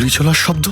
গুলি চলার শব্দ।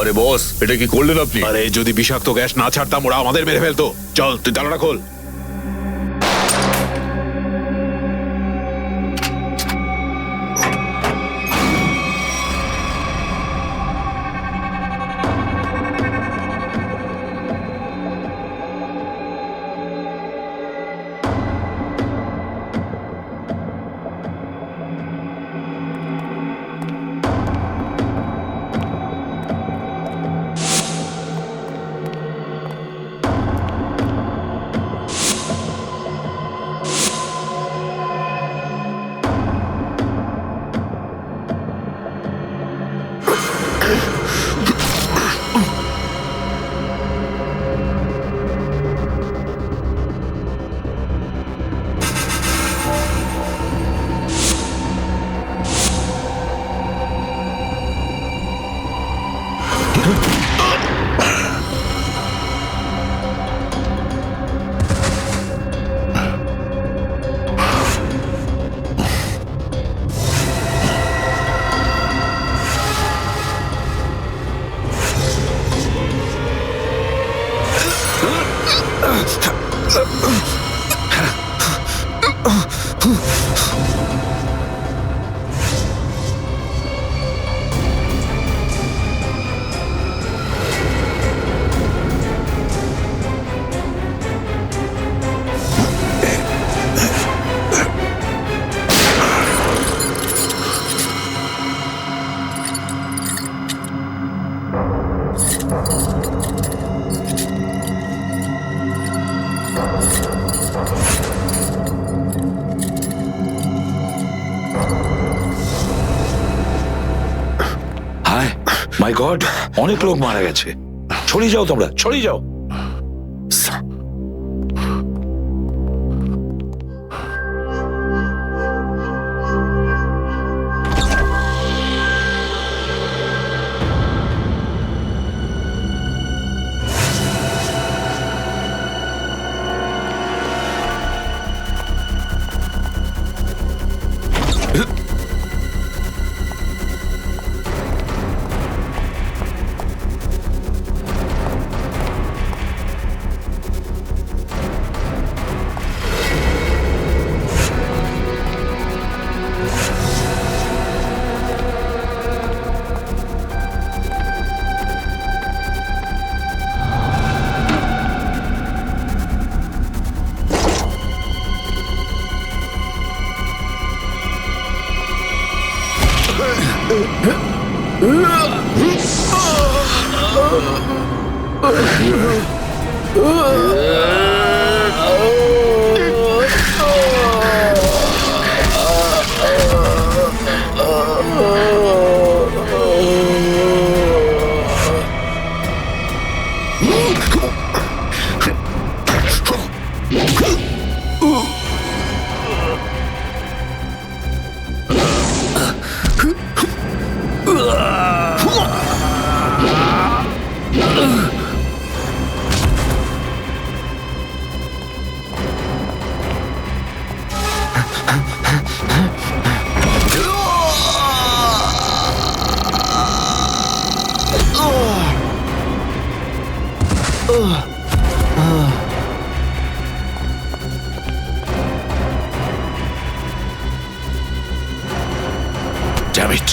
আরে বস, এটা কি করলেন আপনি? আরে যদি বিষাক্ত গ্যাস না ছাড়তাম ওরা আমাদের মেরে ফেলতো। চল তুই জানালা খোল। হায় মাই গড, অনেক লোক মারা গেছে। ছড়িয়ে যাও তোমরা, ছড়িয়ে যাও। Damn it.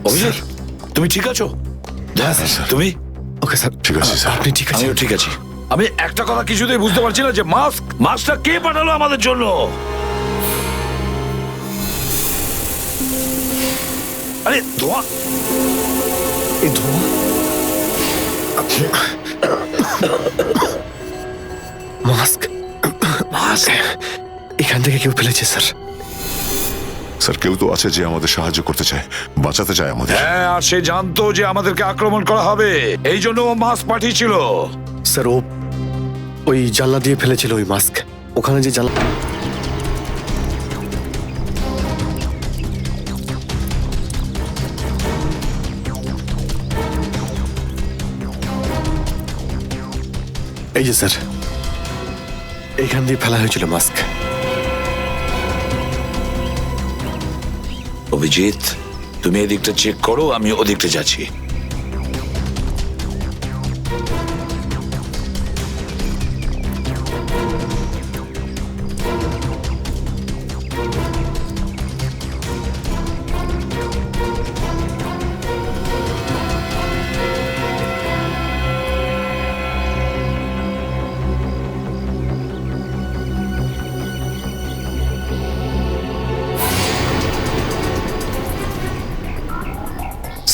অভিজিৎ, তুমি ঠিক আছো? তুমি? ওকে স্যার, ঠিক আছে স্যার। আপনি ঠিক আছেন? আমিও ঠিক আছি। আমি একটা কথা কিছুতেই বুঝতে পারছি না যে মাস্কটা কে পাঠালো আমাদের জন্য? আরে ধোঁয়া! এই ধোঁয়া মাস্ক এখান থেকে কেউ ফেলেছে স্যার। স্যার, কেউ তো আছে যে আমাদের সাহায্য করতে চায়, বাঁচাতে চায় আমাদের। হ্যাঁ, আর সে জানতো যে আমাদেরকে আক্রমণ করা হবে, এই জন্য ও মাস্ক পাঠিয়েছিল। স্যার, ও ওই জানলা দিয়ে ফেলেছিল ওই মাস্ক। ওখানে যে জানলা, এই যে স্যার, এইখান দিয়ে ফেলা হয়েছিল মাস্ক। অভিজিৎ, তুমি এদিকটা চেক করো, আমি ওদিকটা যাচ্ছি।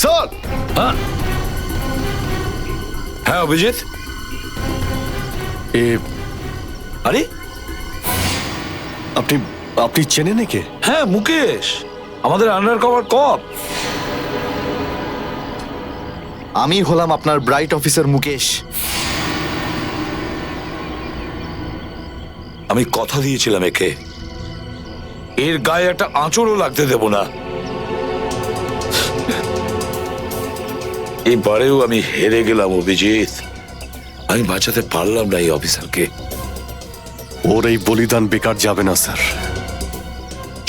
স্যার, হ্যাঁ অভিজিৎ, এ আরে আপনি আপনি চেনেন একে? হ্যাঁ, মুকেশ, আমাদের আন্ডার কভার কপ। আমি হলাম আপনার ব্রাইট অফিসার মুকেশ। আমি কথা দিয়েছিলাম একে, এর গায়ে একটা আঁচড়ও লাগতে দেব না। এবারেও আমি হেরে গেলাম অভিজিৎ। আমি বাঁচাতে পারলাম না এই অফিসারকে। ওর এই বলিদান বেকার যাবে না স্যার,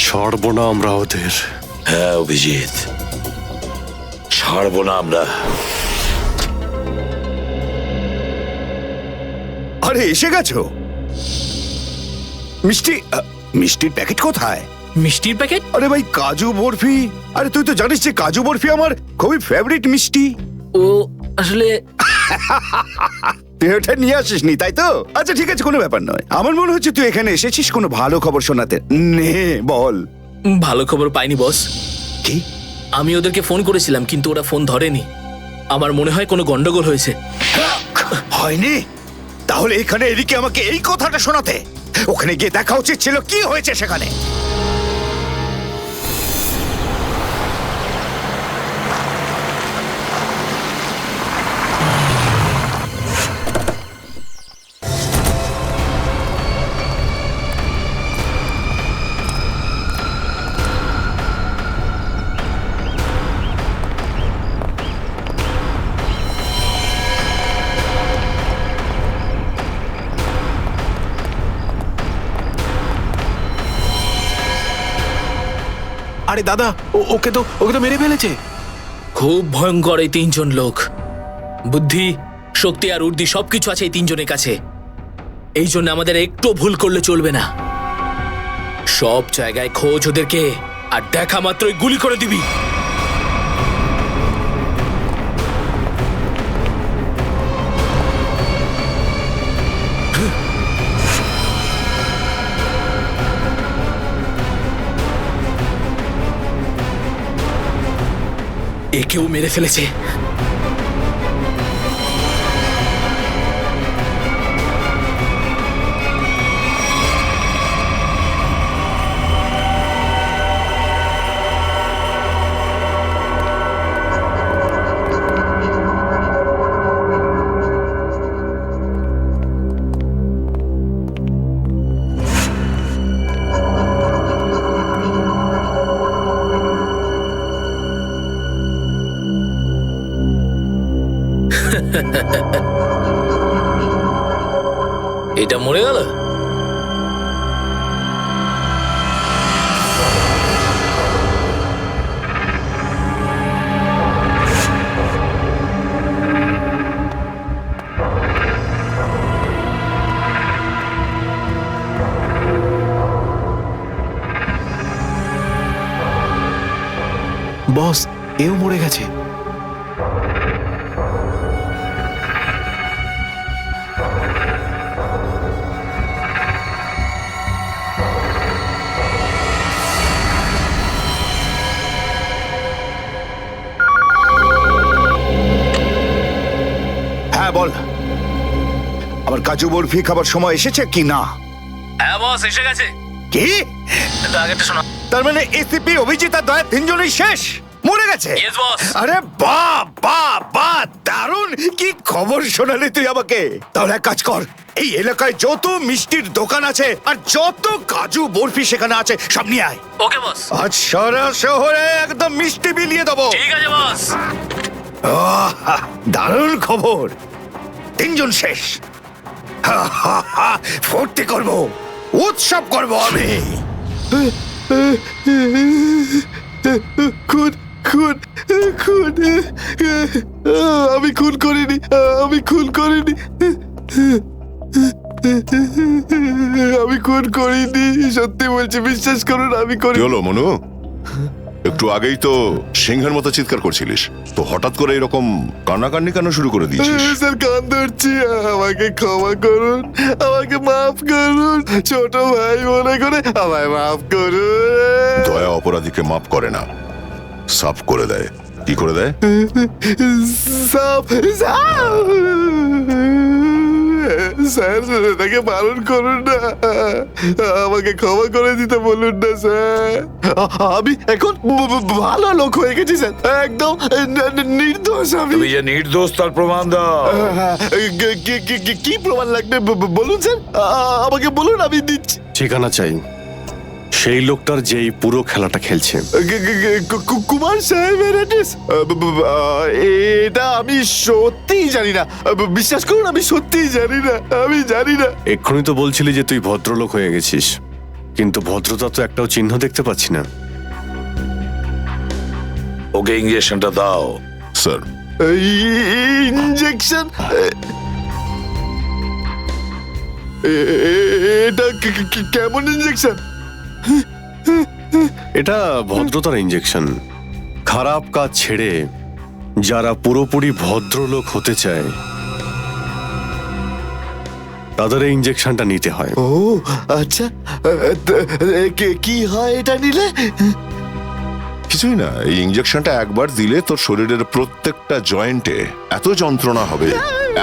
ছাড়বো না আমরা ওদের। হ্যাঁ অভিজিৎ, ছাড়বো না আমরা। আরে এসে গেছো? মিষ্টির প্যাকেট কোথায়? মিষ্টির প্যাকেট? আরে ভাই, কাজু বরফি। আরে তুই তো জানিস যে কাজু বরফি আমার খুবই ফেভারিট মিষ্টি। ও আসলে তুই ওটা নিয়ে আসিস নি, তাই তো? আচ্ছা ঠিক আছে, কোনো ব্যাপার নয়। আমার মনে হচ্ছে তুই এখানে এসেছিস কোনো ভালো খবর শোনাতে। নে বল। ভালো খবর পাইনি বস। কি? আমি ওদেরকে ফোন করেছিলাম কিন্তু ওরা ফোন ধরেনি। আমার মনে হয় কোনো গন্ডগোল হয়েছে। হয়নি? তাহলে এখানে এদিকে আমাকে এই কথাটা শোনাতে? ওখানে গিয়ে দেখা উচিত ছিল কি হয়েছে সেখানে। আরে দাদা, ওকে তো মেরে ফেলেছে। খুব ভয়ঙ্কর এই তিনজন লোক। বুদ্ধি, শক্তি আর উর্দি সবকিছু আছে এই তিনজনের কাছে। এই জন্য আমাদের একটু ভুল করলে চলবে না। সব জায়গায় খোঁজ ওদেরকে, আর দেখা মাত্রই গুলি করে দিবি। একেও মেরে ফেলেছে। এটা মরে গেল। বস, এও মরে গেছে। হ্যাঁ বল, আমার কাজু বরফি খাবার সময় এসেছে কি না? হ্যাঁ বস, এসে গেছে। কি? আগেরটা শোনা। তার মানে এসিপি, অভিজিৎ আর দয়া তিনজনই শেষ, মরে গেছে? Yes, boss. আরে বাহ বাহ বাহ, দারুণ! কি খবর শোনালি তুই আমাকে। তাহলে এক কাজ কর, এই এলাকায় যত মিষ্টির দোকান আছে আর যত কাজু বরফি সেখানে আছে সব নিয়ে আয়। ওকে বস। আজ সারা শহরে একদম মিষ্টি বিলিয়ে দেবো। ঠিক আছে বস। আহা, দারুণ খবর, তিনজন শেষ। হা, হা, হা, ফুর্তি করবো, উৎসব করবো আমি। খুন খুন খুন, আমি খুন করিনি, আমি খুন করিনি, আমি খুন করিনি, সত্যি বলছি, বিশ্বাস করুন আমি কি করি। হলো মনু? একটু আগেই তো সিংহের মতো চিৎকার করছিলিস, তো হঠাৎ করে এরকম কান্নাকান্নি কেন শুরু করে দিয়েছিস? স্যার, কান ধরছি, আমাকে ক্ষমা করুন, আমাকে মাফ করুন, ছোট ভাই মনে করে আমায় মাফ করুন। দয়া অপরাধীকে মাফ করে না, সাফ করে দেয়। কি করে দেয়? সাপ সাপ, স্যার তাকে বারণ করুন না, আমাকে ক্ষমা করে দিতে বলুন না স্যার। আমি এখন ভালো লোক হয়ে গেছি স্যার, একদম নির্দোষ আমি। তুমি যে নির্দোষ তার প্রমাণ দাও। কি প্রমাণ লাগবে বলুন স্যার, আমাকে বলুন, আমি দিচ্ছি। ঠিকানা চাই সেই লোকটার যেই পুরো খেলাটা খেলছে। কুমার সাহেবের অ্যাড্রেস? এটা আমি সত্যিই জানি না, বিশ্বাস করুন, আমি সত্যিই জানি না, আমি জানি না। এক্ষুনি তো বলছিলি যে তুই ভদ্রলোক হয়ে গেছিস, কিন্তু ভদ্রতা তো একটাও চিহ্ন দেখতে পাচ্ছি না। ওকে ইঞ্জেকশনটা দাও। Sir, injection? এটা কেমন ইঞ্জেকশন? এটা ভদ্রতার ইঞ্জেকশন। খারাপ কাজ ছেড়ে যারা পুরোপুরি ভদ্রলোক হতে চায় তাদের এই ইঞ্জেকশনটা নিতে হয়। ও আচ্ছা, কি হয় এটা নিলে? কিছুই না, এই ইঞ্জেকশনটা একবার দিলে তোর শরীরের প্রত্যেকটা জয়েন্টে এত যন্ত্রণা হবে,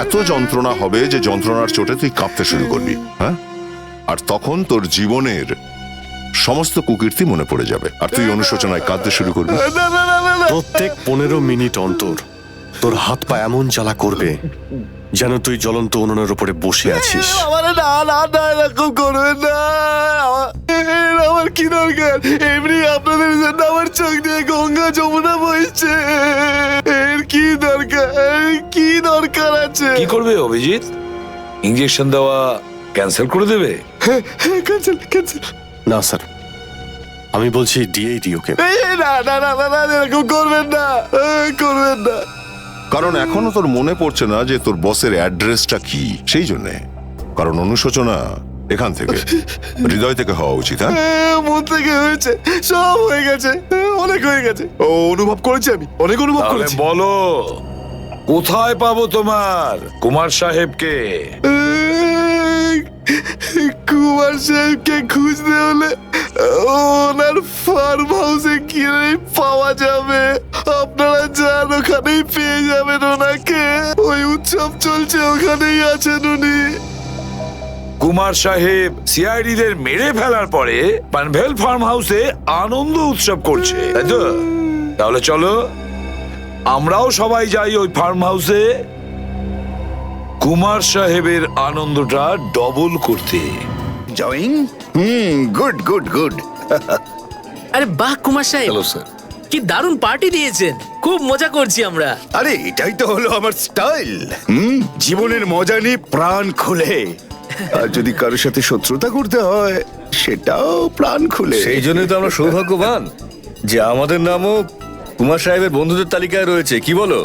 এত যন্ত্রণা হবে যে যন্ত্রণার চোটে তুই কাঁপতে শুরু করবি। হ্যাঁ, আর তখন তোর জীবনের সমস্ত কুকীর্তি মনে পড়ে যাবে, আর তুই অনুশোচনায় কাঁদতে শুরু করবি। প্রত্যেক 15 মিনিট অন্তর তোর হাত পা এমন জ্বালা করবে যেন তুই জ্বলন্ত উনুনের উপরে বসে আছিস। আমার না না না, এরকম করবেন না, আমার কি দরকার? এমনি আপনাদের জন্য আমার চোখ দিয়ে গঙ্গা যমুনা বইছে, এর কি দরকার? কি দরকার আছে? কি করবে অভিজিৎ? ইঞ্জেকশন দেওয়া ক্যান্সেল করে দেবে? Cancel cancel. না স্যার, আমি বলছি দিয়েই দিই ওকে। না না না না, এরকম করবেন না, করবেন না। কারণ এখনো তোর মনে পড়ছে না যে তোর বসের অ্যাড্রেসটা কি, সেই জন্যে। কারণ অনুশোচনা এখান থেকে, হৃদয় থেকে হওয়া উচিত। হ্যাঁ, মন থেকে হয়েছে, সব হয়ে গেছে, অনেক হয়ে গেছে, ও অনুভব করেছি, আমি অনেক অনুভব তাহলে করেছি। বলো, কোথায় পাবো তোমার কুমার সাহেবকে? কুমার সাহেবকে খুঁজতে হলে ওনার ফার্ম হাউসে গিয়ে পাওয়া যাবে। আপনারা যান, ওখানেই পেয়ে যাবেন ওনাকে। ওই উৎসব চলছে, ওখানেই আছেন উনি। কুমার সাহেব সিআইডিদের মেরে ফেলার পরে পানভেল ফার্ম হাউসে আনন্দ উৎসব করছে, তাই তো? তাহলে চলো আমরাও সবাই যাই ওই ফার্ম হাউসে কুমার সাহেবের আনন্দটা ডবল করতে। জয়িং, গুড গুড গুড। আরে বাহ কুমার সাহেব, হ্যালো স্যার। কি কি দারুণ পার্টি দিয়েছেন, খুব মজা করছি আমরা। আরে এটাই তো হলো আমার স্টাইল। জীবনের মজা নিয়ে প্রাণ খুলে, আর যদি কারোর সাথে শত্রুতা করতে হয় সেটাও প্রাণ খুলে। সেই জন্যই তো আমরা সৌভাগ্যবান যে আমাদের নামও কুমার সাহেবের বন্ধুদের তালিকায় রয়েছে, কি বলো?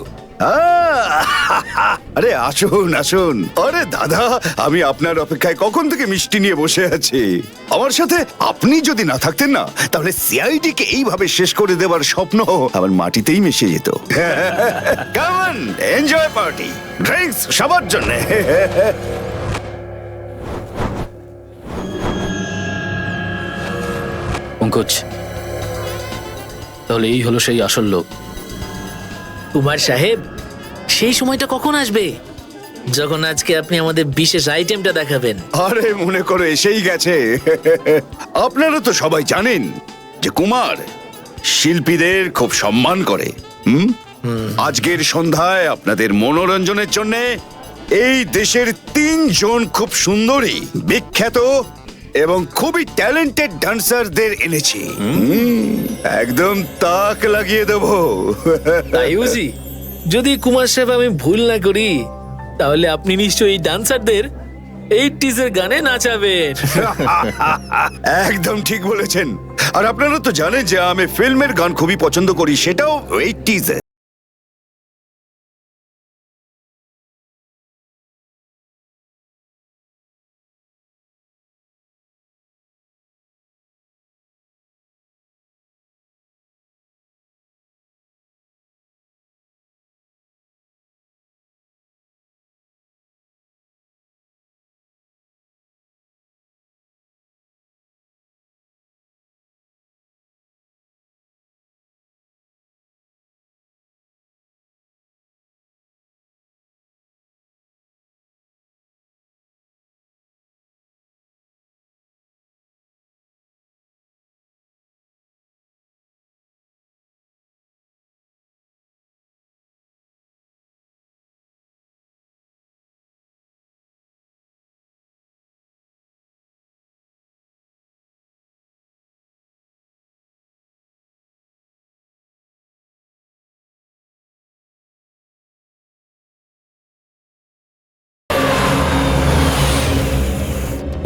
আরে আসুন আসুন। আরে দাদা, আমি আপনার অপেক্ষায় কখন থেকে মিষ্টি নিয়ে বসে আছি। আমার সাথে আপনি যদি না থাকতেন না, তাহলে সিআইডি কে এইভাবে শেষ করে দেওয়ার স্বপ্ন আমার মাটিতেই মিশে যেত। কেমন এনজয় পার্টি, ড্রিঙ্কস সবার জন্য। পঙ্কজ, তাহলে এই হলো সেই আসল লোক। কুমার সাহেব, সেই সময়টা কখন আসবে যখন আজকে আপনি আমাদের বিশেষ আইটেমটা দেখাবেন? আরে মনে করো এসেই গেছে। আপনারা তো সবাই জানেন যে কুমার শিল্পীদের খুব সম্মান করে। আজকের সন্ধ্যায় আপনাদের মনোরঞ্জনের জন্য এই দেশের 3 জন খুব সুন্দরী, বিখ্যাত এবং খুবই ট্যালেন্টেড ডান্সারদের এনেছি। একদম তাক লাগিয়ে দেবো। তাইউজি, যদি কুমার সাহেব আমি ভুল না করি, তাহলে আপনি নিশ্চয়ই ডান্সারদের 80s এর গানে নাচাবেন। একদম ঠিক বলেছেন। আর আপনারা তো জানেন যে আমি ফিল্মের গান খুবই পছন্দ করি, সেটাও 80s এ।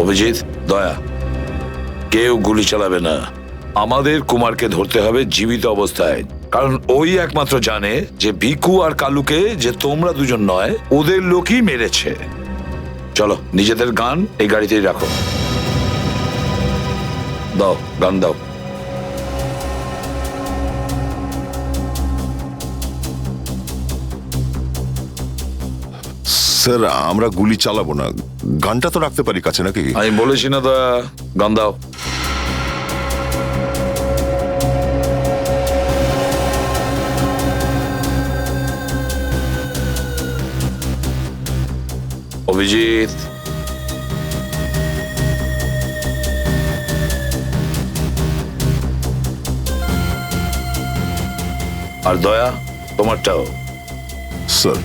অভিজিৎ, দয়া, কেউ গুলি চালাবে না। আমাদের কুমারকে ধরতে হবে জীবিত অবস্থায়, কারণ ওই একমাত্র জানে যে ভিকু আর কালুকে যে তোমরা দুজন নয়, ওদের লোকই মেরেছে। চলো, নিজেদের গান এই গাড়িতেই রাখো। দাও, গান দাও। স্যার, আমরা গুলি চালাবো না, গানটা তো রাখতে পারি কাছে নাকি? আমি বলেছি না দয়া, গান দাও। অভিজিৎ, আর দয়া, তোমারটাও। স্যার,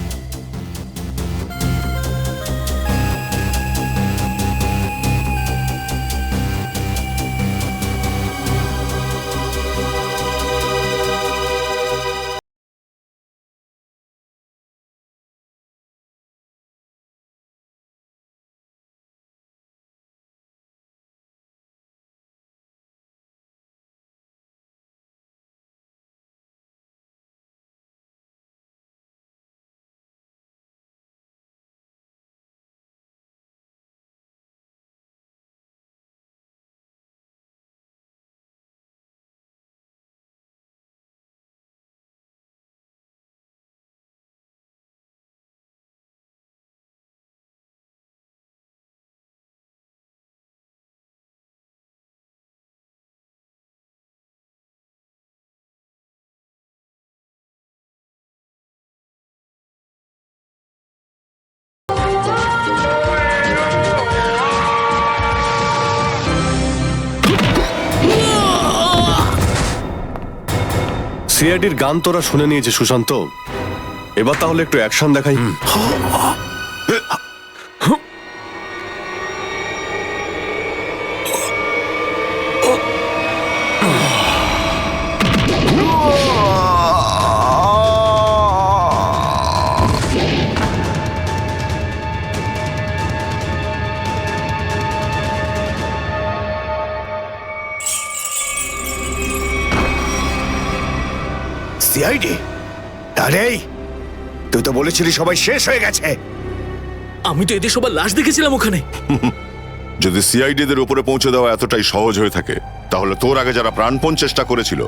সিআইডির গান তোরা শুনে নিয়েছে সুশান্ত, এবার তাহলে একটু অ্যাকশন দেখাই। সিআইডি? আরে তুই তো বলেছিলি সবাই শেষ হয়ে গেছে। আমি তো এদের সবার লাশ দেখেছিলাম ওখানে। যদি সিআইডিদের উপরে পৌঁছে দেওয়া এতটাই সহজ হয়ে থাকে তাহলে তোর আগে যারা প্রাণপণ চেষ্টা করেছিল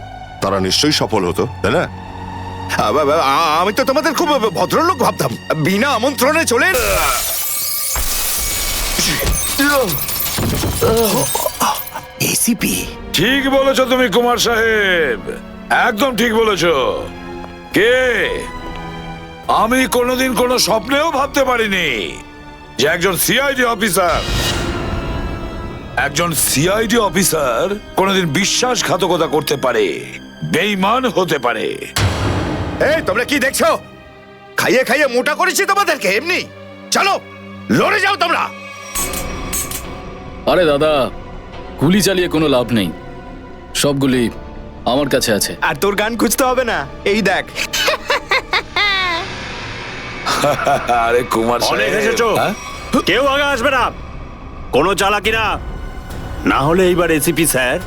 তারা নিশ্চয়ই সফল হতো, তাই না? আমি তো তোমাদের খুব ভদ্রলোক ভাবতাম, বিনা আমন্ত্রণে চলে এসিপি। ঠিক বলেছো তুমি কুমার সাহেব, একদম ঠিক বলেছো। কে? আমি কোনোদিন কোনো স্বপ্নেও ভাবতে পারিনি যে একজন সিআইডি অফিসার কোনোদিন বিশ্বাসঘাতকতা করতে পারে, বেঈমান হতে পারে। এই তোমরা কি দেখছো? খাইয়ে খাইয়ে মোটা করেছি তোমাদেরকে এমনি। চলো লড়ে যাও তোমরা। আরে দাদা, গুলি চালিয়ে কোনো লাভ নেই, সবগুলি আমার কাছে আছে। আর তোর গান খুঁজতে হবে না, এই দেখ। আরে কুমার অনেক সাহেব, এসেছো, হ্যাঁ? কেউ আগে আসবে না, কোনো চালাকি না, না হলে এইবার এসিপি স্যার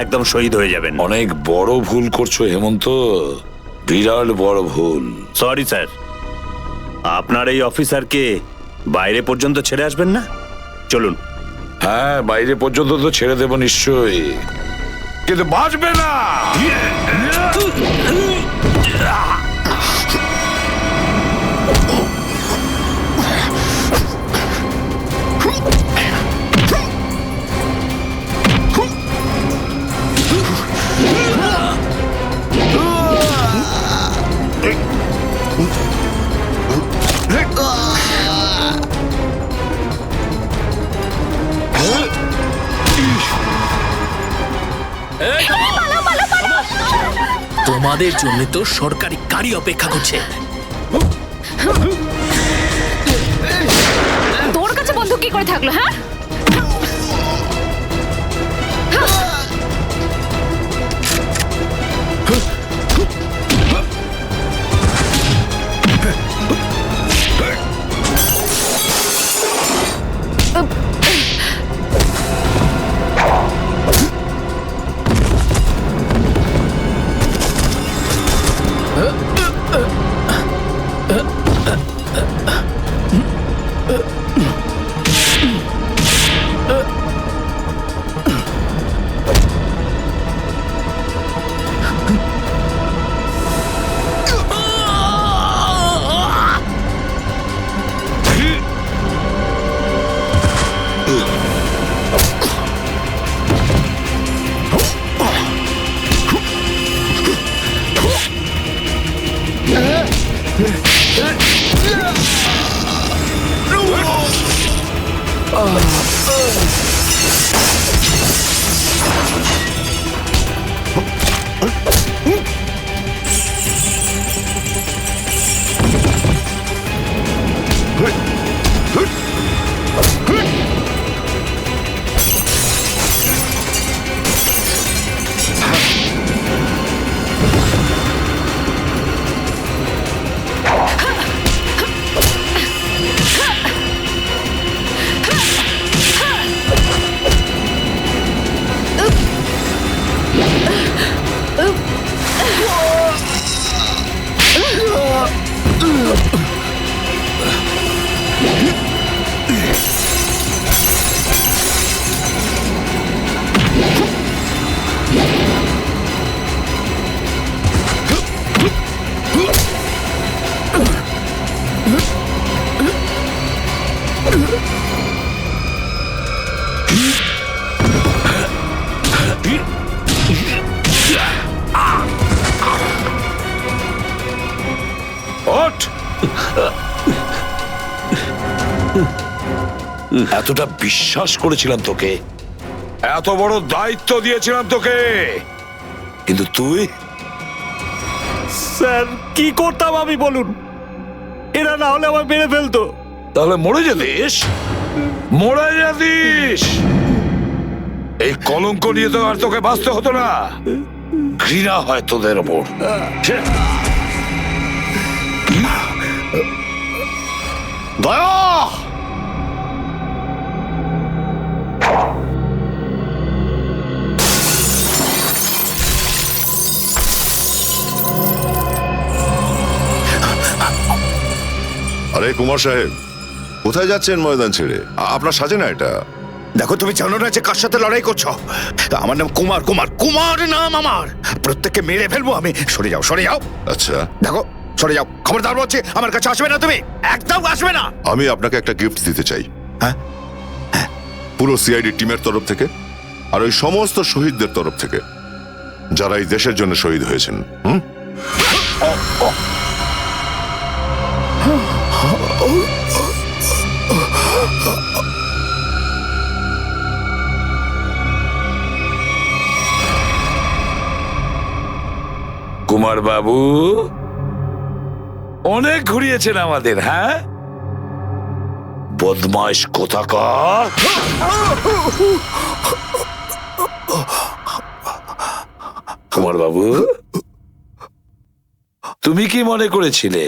একদম শহীদ হয়ে যাবেন। অনেক বড় ভুল করছো হেমন্ত, বিরাট বড় ভুল। সরি স্যার, আপনার এই অফিসারকে বাইরে পর্যন্ত ছেড়ে আসবেন না? চলুন। হ্যাঁ, বাইরে পর্যন্ত তো ছেড়ে দেবো নিশ্চয়ই, কিন্তু বাঁচবে না। তোমাদের জন্য তো সরকারি গাড়ি অপেক্ষা করছে। তোর কাছে বন্দুক কি করে থাকলো? হ্যাঁ, ওঠ! এতটা বিশ্বাস করেছিলাম তোকে, এত বড় দায়িত্ব দিয়েছিলাম তোকে, কিন্তু তুই। স্যার কি করতাম আমি বলুন, এরা না হলে আমার মেরে ফেলতো। তাহলে মরে যেতিস, মরে যেতিস। এই কলঙ্ক নিয়ে তো আর তোকে বাঁচতে হতো না। ঘৃণা হয় তোদের ওপর। দয়া! আরে কুমার সাহেব, কোথায় যাচ্ছেন ময়দান ছেড়ে? আপনার সাজে না এটা। দেখো, তুমি জানো না যে কার সাথে লড়াই করছো? আমার নাম কুমার, কুমার, কুমার নাম আমার। প্রত্যেককে মেরে ফেলবো আমি। সরে যাও, সরে যাও। আচ্ছা, দেখো, সরে যাও, খবরদার বলছি, আমার কাছে আসবে না তুমি, একদম আসবে না। আমি আপনাকে একটা গিফট দিতে চাই। হ্যাঁ? পুরো সিআইডি টিমের তরফ থেকে আর ওই সমস্ত শহীদদের তরফ থেকে যারা এই দেশের জন্য শহীদ হয়েছেন। কুমার বাবু, অনেক ঘুরিয়েছেন আমাদের, হ্যাঁ? বদমাইশ কোথাকার। কুমার বাবু, তুমি কি মনে করেছিলে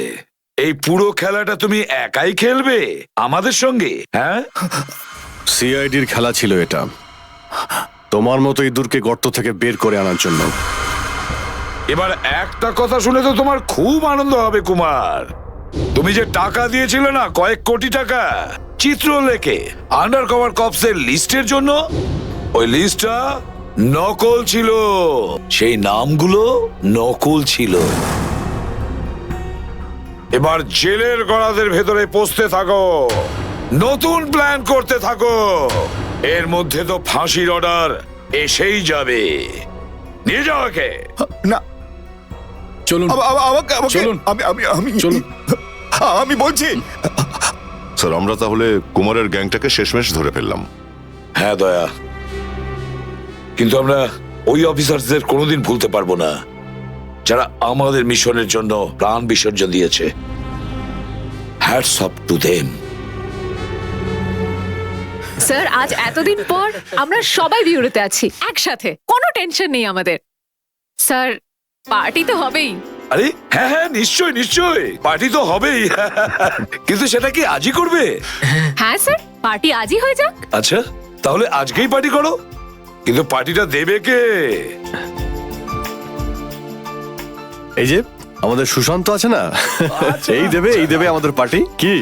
এই পুরো খেলাটা তুমি একাই খেলবে আমাদের সঙ্গে? হ্যাঁ, সিআইডির খেলা ছিল এটা, তোমার মতো ইঁদুরকে গর্ত থেকে বের করে আনার জন্য। এবার একটা কথা শুনে তো তোমার খুব আনন্দ হবে কুমার। তুমি যে টাকা দিয়েছিলে না, কয়েক কোটি টাকা, চিত্রলেখে আন্ডার কভার কপসের লিস্টের জন্য, ওই লিস্টটা নকল ছিল। সেই নামগুলো নকল ছিল। এবার জেলের গড়াদের ভেতরে পৌঁছতে থাকো, নতুন প্ল্যান করতে থাকো। এর মধ্যে তো ফাঁসির অর্ডার এসেই যাবে। নিয়ে যাও একে। না, চলুন আমাকে চলুন। চলুন। আমি বলছি। স্যার, আমরা তাহলে কুমারের গ্যাংটাকে শেষমেশ ধরে ফেললাম। হ্যাঁ দয়া, কিন্তু আমরা ওই অফিসারদের কোনোদিন ভুলতে পারবো না যারা আমাদের মিশনের জন্য প্রাণ বিসর্জন দিয়েছে। Hats off to them. Sir, আজ এতদিন পর আমরা সবাই বিউরোতে আছি একসাথে, কোনো টেনশন নেই আমাদের। স্যার, পার্টি তো হবেই। আরে হ্যাঁ হ্যাঁ, নিশ্চয় নিশ্চয়, পার্টি তো হবেই। কিন্তু সেটা কি আজই করবে? হ্যাঁ স্যার, পার্টি আজই হয়ে যাক। আচ্ছা, তাহলে আজকেই পার্টি করো। কিন্তু পার্টিটা দেবে কে? এই যে আমাদের সুশান্ত আছে না, এই দেবে আমাদের পার্টি। কি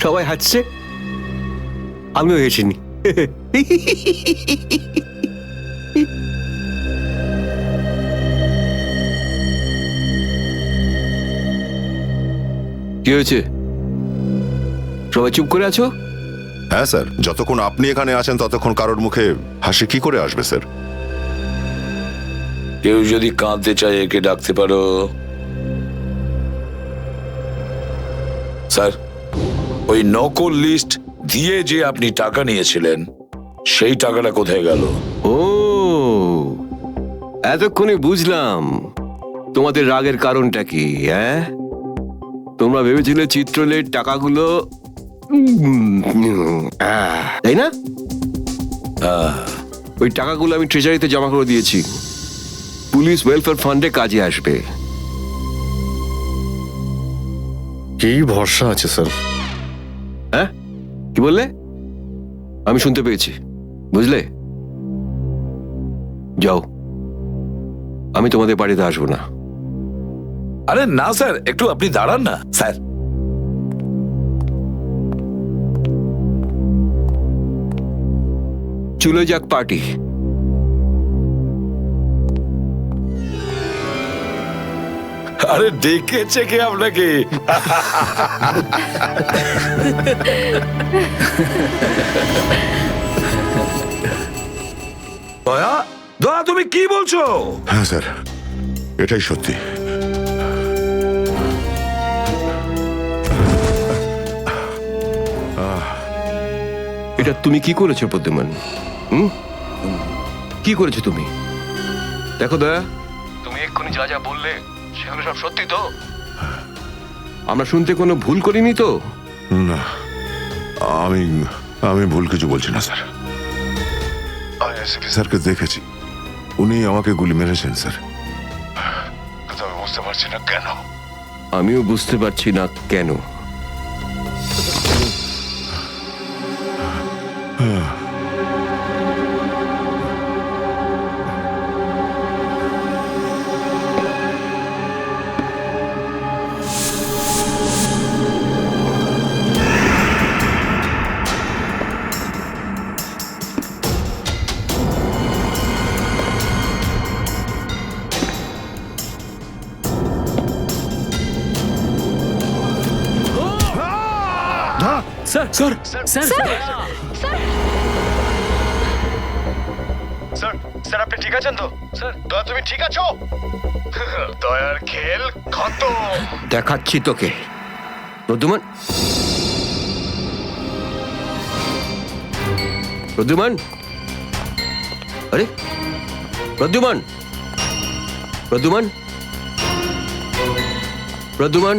সবাই হাসছে, আমিও হেসিনি। কি হয়েছে? সবাই চুপ করে আছো? হ্যাঁ স্যার, যতক্ষণ আপনি এখানে আছেন ততক্ষণ কারোর মুখে হাসি কি করে আসবে স্যার? কেউ যদি কাঁদতে চায় একে ডাকতে পারো। স্যার, ওই নকল লিস্ট দিয়ে যে আপনি টাকা নিয়েছিলেন, সেই টাকাটা কোথায় গেল? ও, এতক্ষণে বুঝলাম তোমাদের রাগের কারণটা কি। হ্যাঁ, তোমরা ভেবেছিলে চিত্রলের টাকাগুলো তাই না? ওই টাকাগুলো আমি ট্রেজারিতে জমা করে দিয়েছি, পুলিশ ওয়েলফেয়ার ফান্ডে কাজে আসবে। কি ভরসা আছে স্যার? হ্যাঁ, কি বললে? আমি শুনতে পেয়েছি, বুঝলে? যাও, আমি তোমাদের বাড়িতে আসবো না। আরে না স্যার, একটু আপনি দাঁড়ান না স্যার। চলে যাক পার্টি। আরে ডেকেছে কে আপনাকে? দয়া, দয়া, তুমি কি বলছো? হ্যাঁ স্যার, এটাই সত্যি। এটা তুমি কি করেছো প্রদ্যুম্ন? কি করেছো তুমি? দেখো দয়া, তুমি এক্ষুনি যা যা বললে সেগুলো সব সত্যি তো? আমরা শুনতে কোনো ভুল করিনি তো? না, আমি ভুল কিছু বলছি না স্যার। আমি এসপি স্যারকে দেখেছি, উনি আমাকে গুলি মেরেছেন স্যার। কিন্তু আমি বুঝতে পারছি না কেন। আমিও বুঝতে পারছি না কেন। Sir sir sir sir sir আপনি ঠিক আছেন তো? স্যার দয়া, তুমি ঠিক আছো? দয়ার খেল কত? দেখাচ্ছি তোকে। প্রদ্যুমান, প্রদ্যুমান, আরে প্রদ্যুমান, প্রদ্যুমান, প্রদ্যুমান,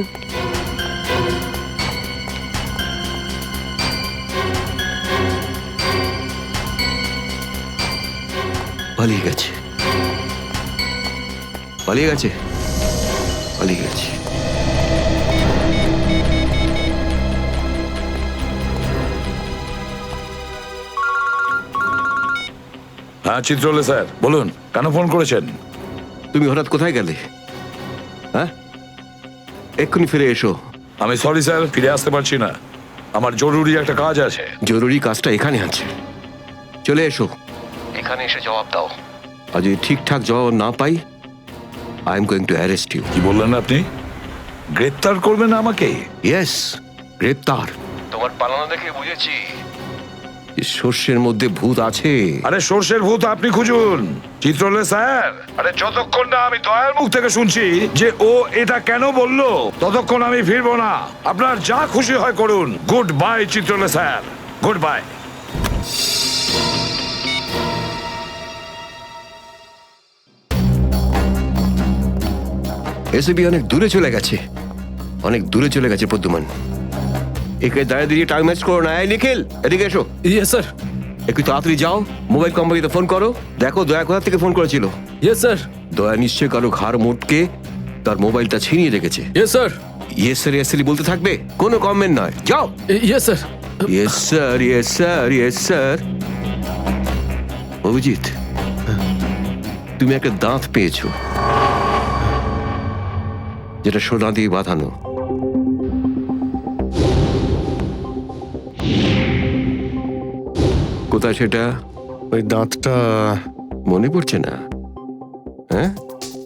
পালিয়ে গেছে, পালিয়ে গেছে, পালিয়ে গেছে। হ্যাঁ চিত্রলে স্যার বলুন, কেন ফোন করেছেন? তুমি হঠাৎ কোথায় গেলে? হ্যাঁ, এক্ষুনি ফিরে এসো। আমি সরি স্যার, ফিরে আসতে পারছি না, আমার জরুরি একটা কাজ আছে। জরুরি কাজটা এখানে আছে, চলে এসো। এখানে এসে জবাব দাও। আর যদি ঠিকঠাক জবাব না পাই, I am going to arrest you. কি বললেন আপনি? গ্রেপ্তার করবেন আমাকে? ইয়েস, গ্রেপ্তার। তোমার পালানো দেখে বুঝেছি সর্ষের মধ্যে ভূত আছে। আরে সর্ষের ভূত আপনি খুঁজুন চিত্রলে স্যার। আরে যতক্ষণ না আমি দয়ার মুখ থেকে শুনছি যে ও এটা কেন বললো, ততক্ষণ আমি ফিরবো না। আপনার যা খুশি হয় করুন। Good bye Chitrole sir, good bye. এসবি অনেক দূরে চলে গেছে, অনেক দূরে চলে গেছে প্রদ্যুমান। একে দাঁড়িয়ে দাঁড়িয়ে টাইম ম্যাচ করো না। এই নিখিল, এদিকে এসো। Yes sir. একটু তাড়াতাড়ি যাও, মোবাইল কোম্পানিতে ফোন করো, দেখো দয়া কোথা থেকে ফোন করেছিল। Yes sir. দয়া নিশ্চয়ই কারো ঘাড় মোটকে তার মোবাইলটা ছিনিয়ে রেখেছে। Yes sir. Yes sir, yes sir বলতে থাকবে, কোনো কমেন্ট নয়। যাও। Yes sir. Yes sir, yes sir, yes sir. Abhijit, তুমি একটা দাঁত পেয়েছো, যেটা সোনা দিয়ে বাঁধানো। কোথায় সেটা? ওই দাঁতটা মনে পড়ছে না? হ্যাঁ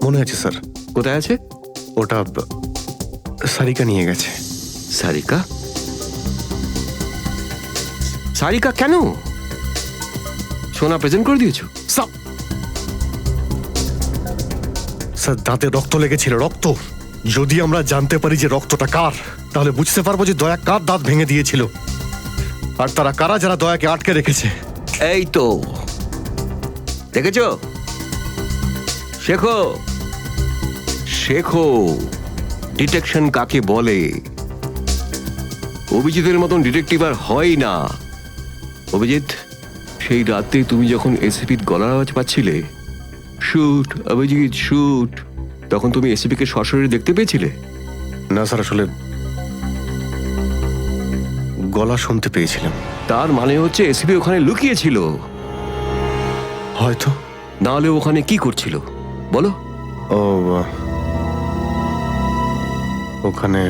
মনে আছে স্যার। কোথায় আছে? ওটা সারিকা নিয়ে গেছে। সারিকা? সারিকা কেন? সোনা প্রেজেন্ট করে দিয়েছো? স্যার দাঁতে রক্ত লেগেছিল, রক্ত। যদি আমরা জানতে পারি যে রক্তটা কার, তাহলে বুঝতে পারবো যে দয়া কার দাঁত ভেঙে দিয়েছিল, আর তারা কারা যারা দয়াকে আটকে রেখেছে। এই তো দেখেছো, শেখো, শেখো ডিটেকশন কাকে বলে। অভিজিতের মতন ডিটেকটিভ আর হয় না। অভিজিৎ, সেই রাতে তুমি যখন এসিপির গলার আওয়াজ পাচ্ছিলে, শুট অভিজিৎ শুট, তখন তুমি এসিপিকে সরাসরি দেখতে পেয়েছিলে? না স্যার, আসলে গলা শুনতে পেয়েছিলাম। তার মানে হচ্ছে এসিপি ওখানে লুকিয়েছিল। হয়তো। না হলে ওখানে কি করছিল বলো? ও ওখানে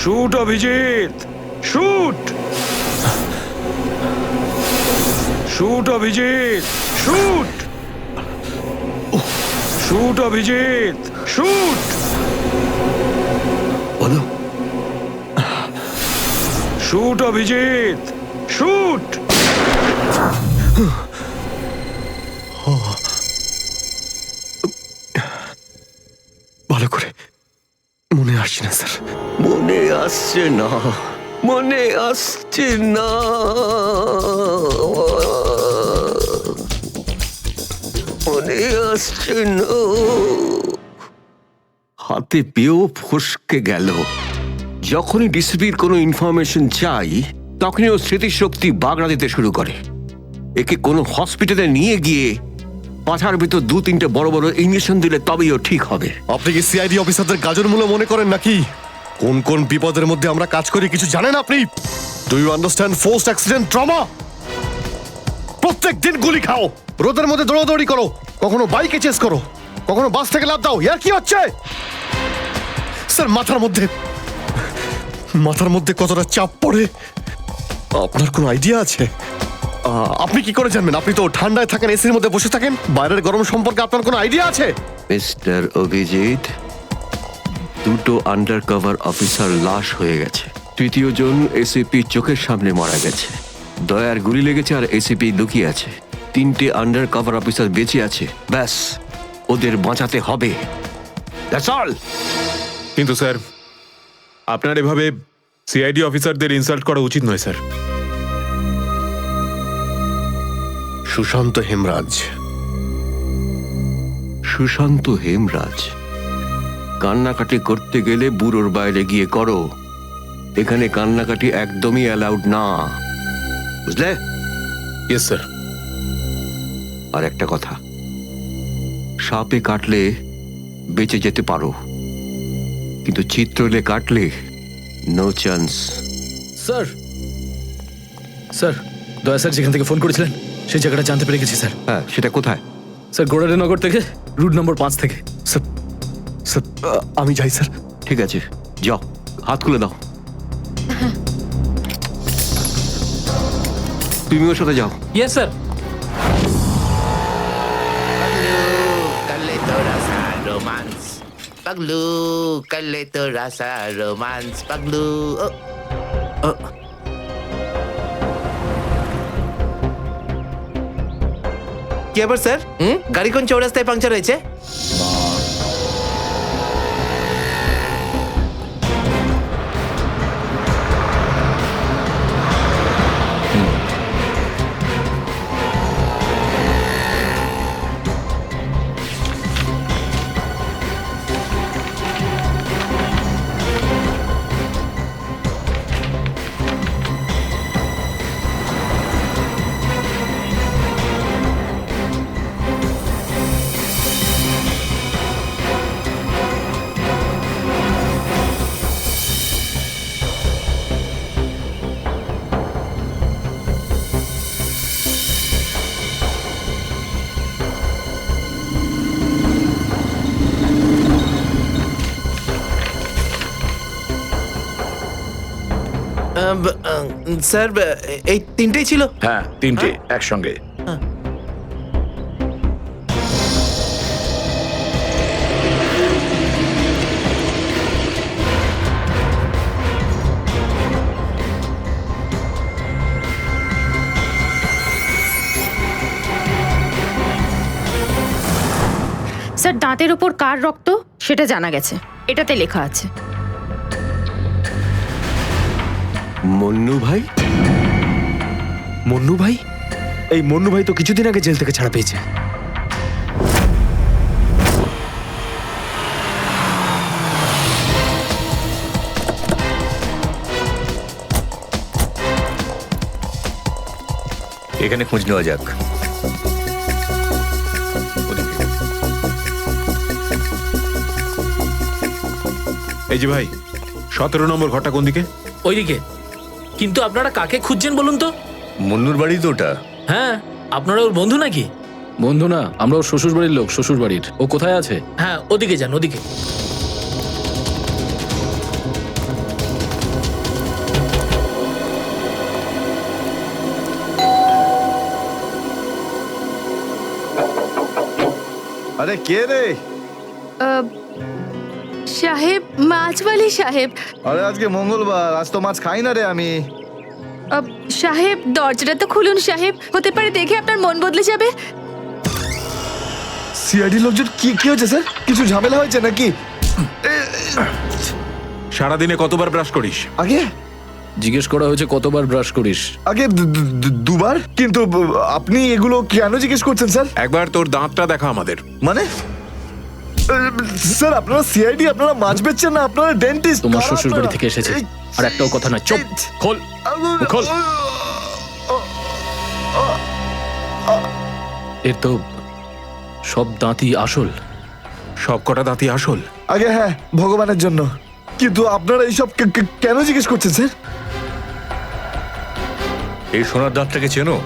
shoot Abhijit, shoot, shoot Abhijit, shoot, shoot Abhijit, shoot. বলো। Shoot Abhijit, shoot. ভালো করে মনে আসছে না স্যার। মনে আসছে না, মনে আসছে না। মনে আসছে না। হাতে পেয়েও ফসকে গেল। যখনই ডিসিপির কোনো ইনফরমেশন চাই, তখনই ও স্মৃতিশক্তি বাগড়া দিতে শুরু করে। একে কোনো হসপিটালে নিয়ে গিয়ে পাছার ভিতর 2-3টে বড় বড় ইঞ্জেকশন দিলে তবেই ও ঠিক হবে। আপনি কি সিআইডি অফিসারদের গাজর মূল্য মনে করেন নাকি? কোন কোন বিপদের মধ্যে আমরা কাজ করি কিছু জানেন আপনি? Do you understand forced accident trauma? প্রত্যেক দিন গুলি খাও, রোদের মধ্যে দৌড়াদৌড়ি করো, কখনো বাইকে চেস করো, কখনো বাস থেকে লাফ দাও। ইয়ার কি হচ্ছে স্যার? মাথার মধ্যে কতটা চাপ পড়ে আপনার কোনো আইডিয়া আছে? আপনি কি করে জানবেন? আপনি তো ঠান্ডায় থাকেন, এসির মধ্যে বসে থাকেন। বাইরের গরম সম্পর্কে আপনার কোনো আইডিয়া আছে? মিস্টার অভিজিৎ, 2টো আন্ডার কভার অফিসার লাশ হয়ে গেছে, 3য় জন এসিপি চোখের সামনে মারা গেছে, দয়ার গুলি লেগেছে আর এসিপি লুকিয়ে আছে, 3টে আন্ডার কভার অফিসার বেঁচে আছে। ব্যাস, ওদের বাঁচাতে হবে। That's all. কিন্তু স্যার, আপনার এভাবে সিআইডি অফিসারদের ইনসাল্ট করা উচিত নয় স্যার। সুশান্ত হেমরাজ। সুশান্ত হেমরাজ? কান্নাকাটি করতে গেলে বুড়োর বাইরে গিয়ে করো, এখানে কান্নাকাটি একদমই অ্যালাউড না, বুঝলে? Yes sir. আর একটা কথা, সাপে কাটলে বেঁচে যেতে পারো, কিন্তু চিত্রলে কাটলে নো চান্স। স্যার, স্যার, দয়া স্যার যেখান থেকে ফোন করেছিলেন সেই জায়গাটা জানতে পেরে গেছি স্যার। হ্যাঁ, সেটা কোথায়? স্যার, গোড়ারিনগর থেকে, রুট নম্বর 5 থেকে। স্যার, আমি যাই স্যার। ঠিক আছে, যাও, হাত খুলে দাও। তুমি ওর সাথে যাও। Yes sir. Paglu, kalito rasa romance. Paglu. কি আবার স্যার? গাড়ি কোন চৌরাস্তায় পাংচার হয়েছে? স্যার, এই তিনটেই ছিল? হ্যাঁ, 3টে একসঙ্গে। স্যার, দাঁতের ওপর কার রক্ত সেটা জানা গেছে, এটাতে লেখা আছে। মন্নু ভাই? মন্নু ভাই? এই মন্নু ভাই তো কিছুদিন আগে জেল থেকে ছাড়া পেয়েছে। এখানে খোঁজ নেওয়া যাক। এই যে ভাই, 17 নম্বর ঘরটা কোন দিকে? ওইদিকে। কিন্তু আপনারা কাকে খুঁজছেন বলুন তো? মুন্নুর বাড়ি তো ওটা। হ্যাঁ, আপনারা ওর বন্ধু নাকি? বন্ধু না, আমরা ওর শ্বশুর বাড়ির লোক। শ্বশুর বাড়ির। ও কোথায় আছে? হ্যাঁ, ওদিকে যান, ওদিকে। আরে কে রে? সাহেব, মাছওয়ালি সাহেব। আরে আজকে মঙ্গলবার, আজ তো মাছ খাই না রে আমি। সাহেব, দরজাটা তো খুলুন সাহেব, হতে পারে দেখে আপনার মন বদলে যাবে। সিআইডি লোকজন কি হয়েছে স্যার? কিছু ঝামেলা হয়েছে নাকি? সারাদিনে কতবার ব্রাশ করিস? আগে জিজ্ঞেস করা হয়েছে কতবার ব্রাশ করিস। আগে দুবার। কিন্তু আপনি এগুলো কেন জিজ্ঞেস করছেন স্যার? একবার তোর দাঁতটা দেখা আমাদের। মানে স্যার, আপনারা সিআইডি, আপনারা মাছ বেচছেন না, আপনারা ডেন্টিস্ট। তোমার শ্বশুর বাড়ি থেকে এসেছে, আর একটাও কথা না। চুপ, খোল খোল। সব দাঁতই আসল। সব কটা দাঁতই আসল? আগে হ্যাঁ, ভগবানের জন্য। কিন্তু আপনারা এইসব কেন জিজ্ঞেস করছেন স্যার? এই সোনার দাঁতটাকে চেনো?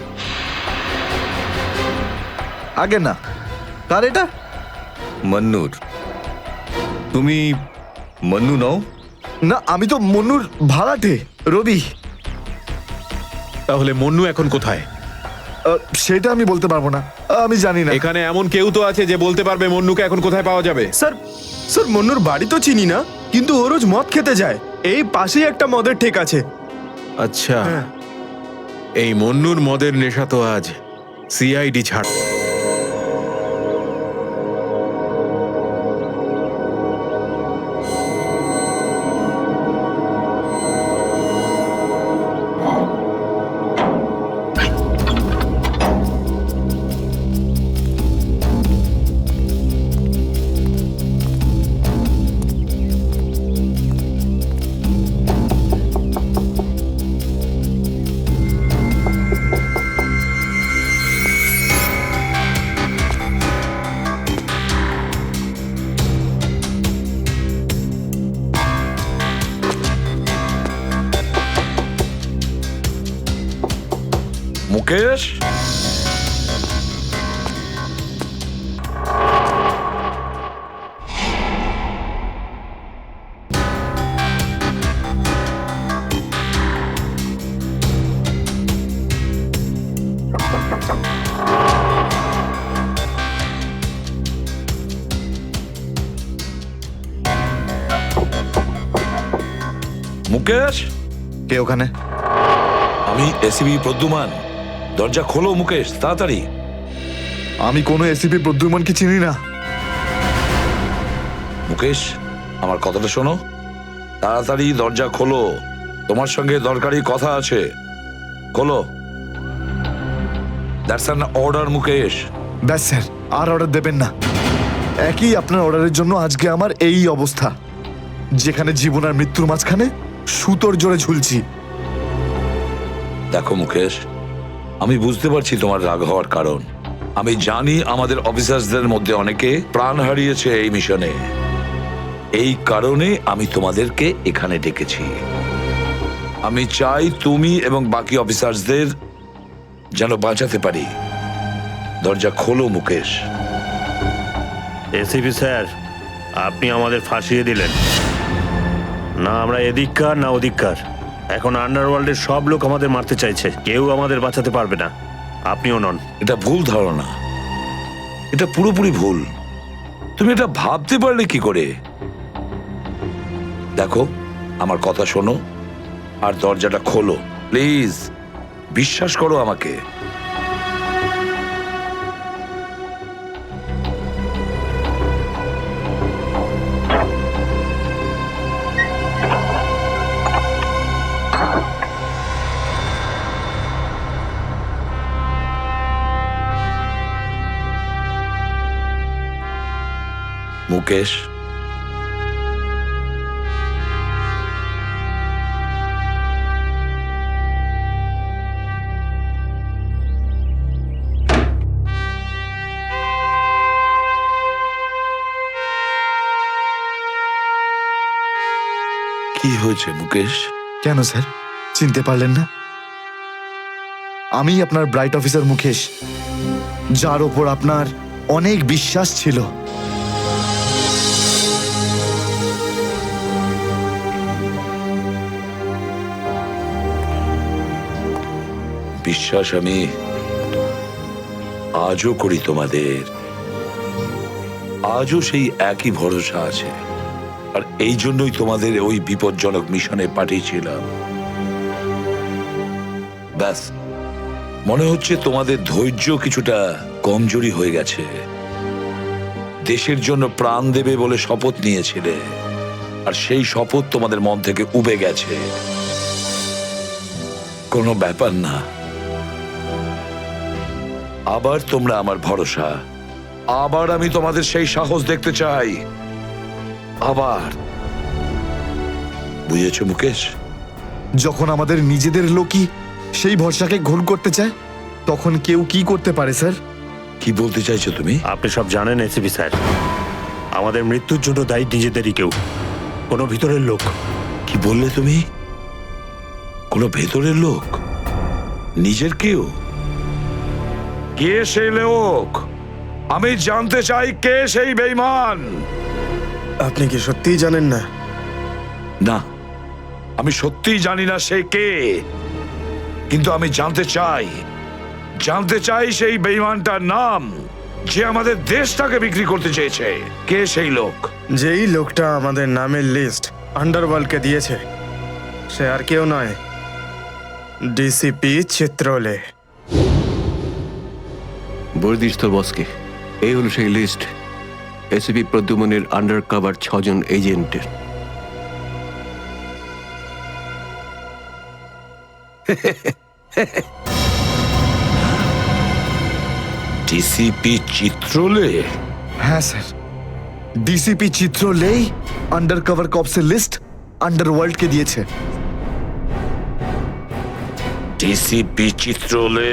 আগে না। কার এটা? মন্নুর। তুমি মন্নু নও? না, আমি তো মন্নুর ভাড়াটে, রবি। তাহলে মন্নু এখন কোথায়? সেটা আমি বলতে পারবো না, আমি জানি না। এখানে এমন কেউ তো আছে যে বলতে পারবে মন্নুকে এখন কোথায় পাওয়া যাবে? স্যার, স্যার মন্নুর বাড়ি তো চিনি না, কিন্তু ও রোজ মদ খেতে যায়। এই পাশেই একটা মদের ঠেক আছে। আচ্ছা, এই মন্নুর মদের নেশা তো আজ সিআইডি ছাড়। মুকেশ, মুকেশ, কে ওখানে? আমি এসিবি প্রদ্যুমান। দরজা খোলো মুকেশ, তাড়াতাড়ি। আমি কোনো এসিপি প্রদ্যুমনকে চিনি না। মুকেশ, আমার কথাটা শোনো, তাড়াতাড়ি দরজা খোলো, তোমার সঙ্গে দরকারি কথা আছে। খোলো। That's an order Mukesh. ব্যাস স্যার, আর অর্ডার দেবেন না। একই আপনার অর্ডারের জন্য আজকে আমার এই অবস্থা, যেখানে জীবন আর মৃত্যুর মাঝখানে সুতোর জোরে ঝুলছি। দেখো মুকেশ, আমি বুঝতে পারছি তোমার রাগ হওয়ার কারণ। আমি জানি আমাদের অফিসারদের মধ্যে অনেকে প্রাণ হারিয়েছে এই মিশনে। এই কারণে আমি তোমাদেরকে এখানে ডেকেছি। আমি চাই তুমি এবং বাকি অফিসারদের যেন বাঁচাতে পারি। দরজা খোলো মুকেশ। এসিপি স্যার, আপনি আমাদের ফাঁসিয়ে দিলেন। না আমরা এদিককার না ওদিককার। এখন আন্ডারওয়ার্ল্ডের সব লোক আমাদের মারতে চাইছে, কেউ আমাদের বাঁচাতে পারবে না, আপনিও নন। এটা ভুল ধারণা, এটা পুরোপুরি ভুল। তুমি এটা ভাবতে পারলে কি করে? দেখো, আমার কথা শোনো আর দরজাটা খোলো প্লিজ। বিশ্বাস করো আমাকে। মুকেশ, কি হয়েছে মুকেশ? কেন স্যার, চিনতে পারলেন না? আমি আপনার ব্রাইট অফিসার মুকেশ, যার ওপর আপনার অনেক বিশ্বাস ছিল। বিশ্বাস আমি আজও করি তোমাদের। আজও সেই একই ভরসা আছে, আর এই জন্যই তোমাদের ওই বিপজ্জনক মিশনে পাঠিয়েছিলাম। ব্যাস, মনে হচ্ছে তোমাদের ধৈর্য কিছুটা কমজোরি হয়ে গেছে। দেশের জন্য প্রাণ দেবে বলে শপথ নিয়েছিলে, আর সেই শপথ তোমাদের মন থেকে উবে গেছে। কোনো ব্যাপার না, আবার তোমরা আমার ভরসা। আবার আমি তোমাদের সেই সাহস দেখতে চাই। আবার। বুঝেছো মুকেশ? যখন আমাদের নিজেদের লোকই সেই ভরসাকে ঘোল করতে চায়, তখন কেউ কি করতে পারে স্যার? কি বলতে চাইছো তুমি? আপনি সব জানেন এসিপি স্যার, আমাদের মৃত্যুর জন্য দায়ী নিজেদেরই কেউ, কোনো ভিতরের লোক। কি বললে তুমি? কোনো ভেতরের লোক? নিজের কেউ? কে সেই লোক? আমি জানতে চাই কে সেই বেঈমান। আপনি কি সত্যিই জানেন না? না, আমি সত্যিই জানি না সে কে, কিন্তু আমি জানতে চাই সেই বেঈমানটার নাম, যে আমাদের দেশটাকে বিক্রি করতে চেয়েছে। কে সেই লোক? যেই লোকটা আমাদের নামের লিস্ট আন্ডারওয়ার্ল্ডকে দিয়েছে, সে আর কেউ নয়, ডিসিপি চিত্রলে। বলে দিস তোর বসকে, এই হলো সেই লিস্ট এসিপি প্রদ্যুমনের আন্ডার কভার 6 জন এজেন্টের। ডিসিপি চিত্রলে? হ্যাঁ স্যার, ডিসিপি চিত্রলেই আন্ডার কভার কপসের লিস্ট আন্ডারওয়ার্ল্ডকে দিয়েছে। ডিসিপি চিত্রলে?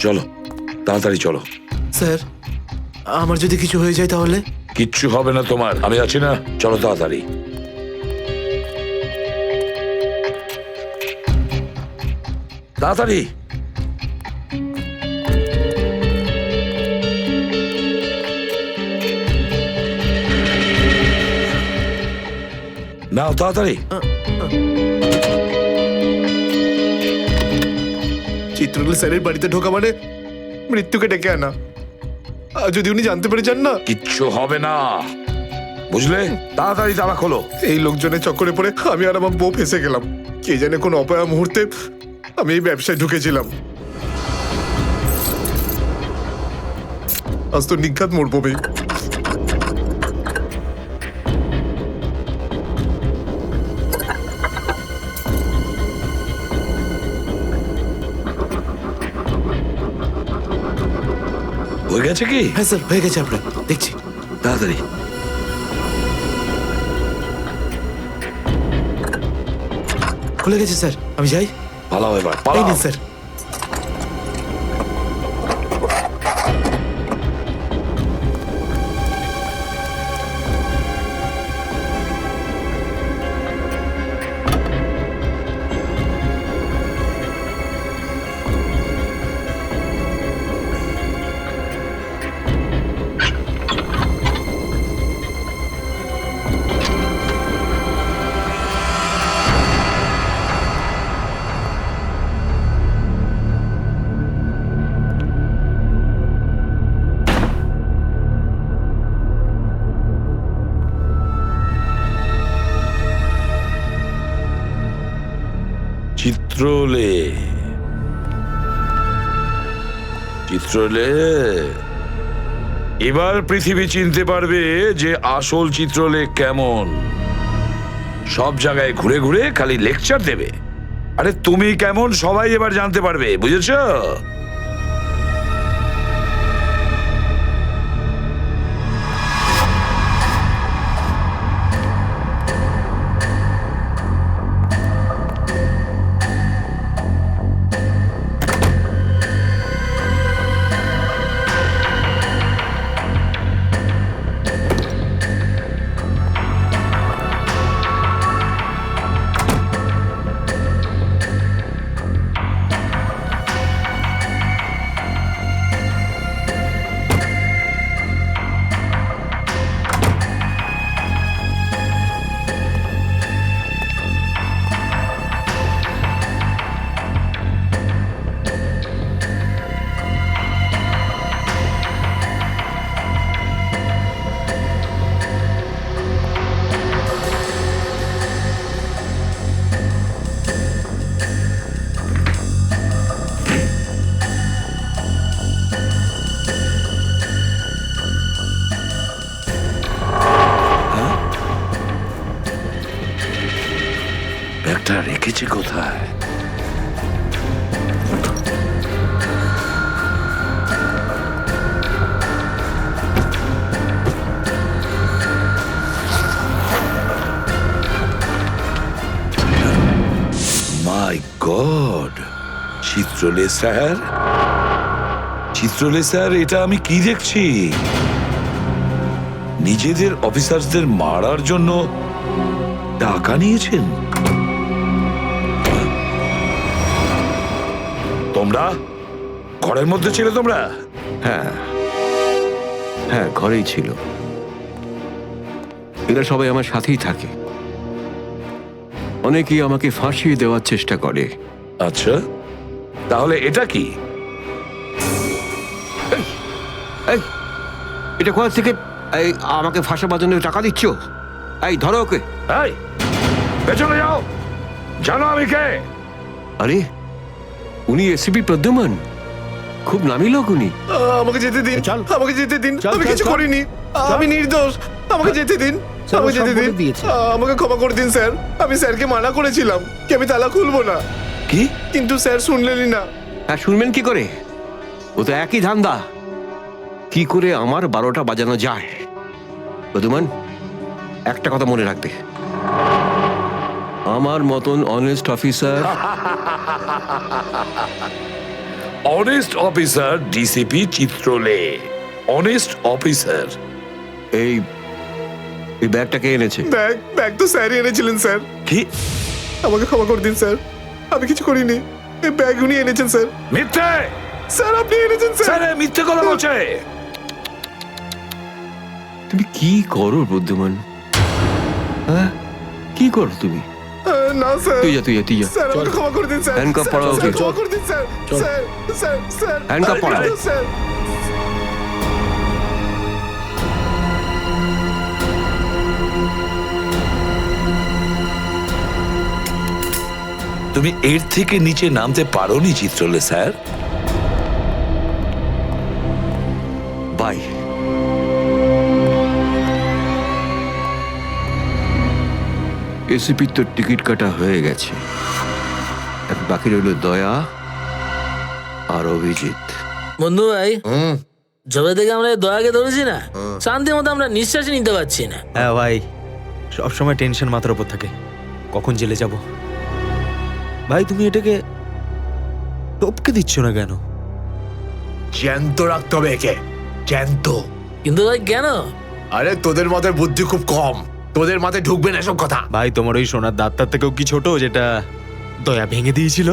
চলো, তাড়াতাড়ি চলো। স্যার, আমার যদি কিছু হয়ে যায় তাহলে? কিচ্ছু হবে না তোমার, আমি আছি না। চলো তাড়াতাড়ি। তাড়াতাড়ি। নাও তাড়াতাড়ি। চিত্রলে স্যারের বাড়িতে ঢোকা মানে মৃত্যুকে ডেকে আনা। আর যদি উনি জানতে পেরে যান না? কিচ্ছু হবে না, বুঝলে? তাড়াতাড়ি তালা খোলো। এই লোকজনের চক্করে পড়ে আমি আর আমার বউ ফেসে গেলাম। কে জানে কোন অপয়া মুহূর্তে আমি এই ব্যবসায় ঢুকেছিলাম। আজ তো নিঘাত মরবো ভাই। হয়ে গেছে কি? হ্যাঁ স্যার, হয়ে গেছে। আপনার দেখছি। তাড়াতাড়ি। খুলে গেছে স্যার, আমি যাই। পালাও এবার, এই পালাও। নিন স্যার। চিত্রলে, চিত্রলে, এবার পৃথিবী চিনতে পারবে যে আসল চিত্রলে কেমন। সব জায়গায় ঘুরে ঘুরে খালি লেকচার দেবে। আরে তুমি কেমন সবাই এবার জানতে পারবে, বুঝেছো? গড, চিত্রলে স্যার, চিত্রলে স্যার, এটা আমি কি দেখছি? নিজেদের অফিসারদের মারার জন্য টাকা নিয়েছেন তোমরা? ঘরের মধ্যে ছিলে তোমরা? হ্যাঁ হ্যাঁ, ঘরেই ছিল। এরা সবাই আমার সাথেই থাকে। অনেকেই আমাকে ফাঁসিয়ে দেওয়ার চেষ্টা করে। আচ্ছা, তাহলে এটা কি? এই, এটা কোথা থেকে এই আমাকে ফাঁসাবার জন্য টাকা দিচ্ছ? এই ধরো ওকে। এই, পেছনে যাও, জানো আমি কে? আরে, উনি এসিপি প্রদ্যুমান, খুব নামি লোক উনি। আমাকে যেতে দিন, আমাকে যেতে দিন, আমি কিছু করিনি, আমি নির্দোষ, আমাকে যেতে দিন, আমাকে যেতে দিন, আমাকে ক্ষমা করে দিন স্যার। আমি স্যারকে মানা করেছিলাম কি আমি তালা খুলবো না, কি? কিন্তু স্যার শুনলেনই না। হ্যাঁ, শুনবেন কি করে? ও তো একই ধান্দা, কি করে আমার 12টা বাজানো যায়। প্রদ্যুমান, একটা কথা মনে রাখবে, আমার মতন honest officer, honest officer DCP Chitrole, honest officer. এই ব্যাগটাকে এনেছে। ব্যাগ তো স্যারই এনেছিলেন স্যার। কি? আমাকে ক্ষমা করে দিন স্যার, আমি কিছু করিনি, এই ব্যাগ উনি এনেছেন স্যার। মিথ্যে স্যার, আপনি এনেছেন স্যার। স্যার, মিথ্যে কথা বলছে। তুমি কি করো প্রদ্যুমান? হ্যাঁ, কি করো তুমি? না স্যার, তুই যা, তুই যা, তুই যা। স্যার আমাকে ক্ষমা করে দিন স্যার। হ্যান্ডকাফ পরাও ওকে। ক্ষমা করে দিন sir. Sir, sir, sir, handcuff পরাও। স্যার। তুমি এর থেকে নিচে নামতে পারোনি চিত্রলে স্যার। বাই। এসিপির তো টিকিট কাটা হয়ে গেছে, এখন বাকি রইল দয়া আর অভিজিৎ। বন্ধু ভাই, যবে থেকে আমরা এই দয়াকে ধরেছি না, শান্তি মতো আমরা নিঃশ্বাসই নিতে পারছি না। হ্যাঁ ভাই, সবসময় টেনশন মাথার উপর থাকে, কখন জেলে যাব। ভাই তুমি এটাকে টপকে দিচ্ছ না কেন? জ্যান্ত রাখতে হবে একে, জ্যান্ত। কিন্তু ভাই কেন? আরে তোদের মাথায় বুদ্ধি খুব কম, তোদের মাথায় ঢুকবে না এসব কথা। ভাই তোমার ওই সোনার দাঁতটার থেকেও কি ছোট যেটা দয়া ভেঙে দিয়েছিল?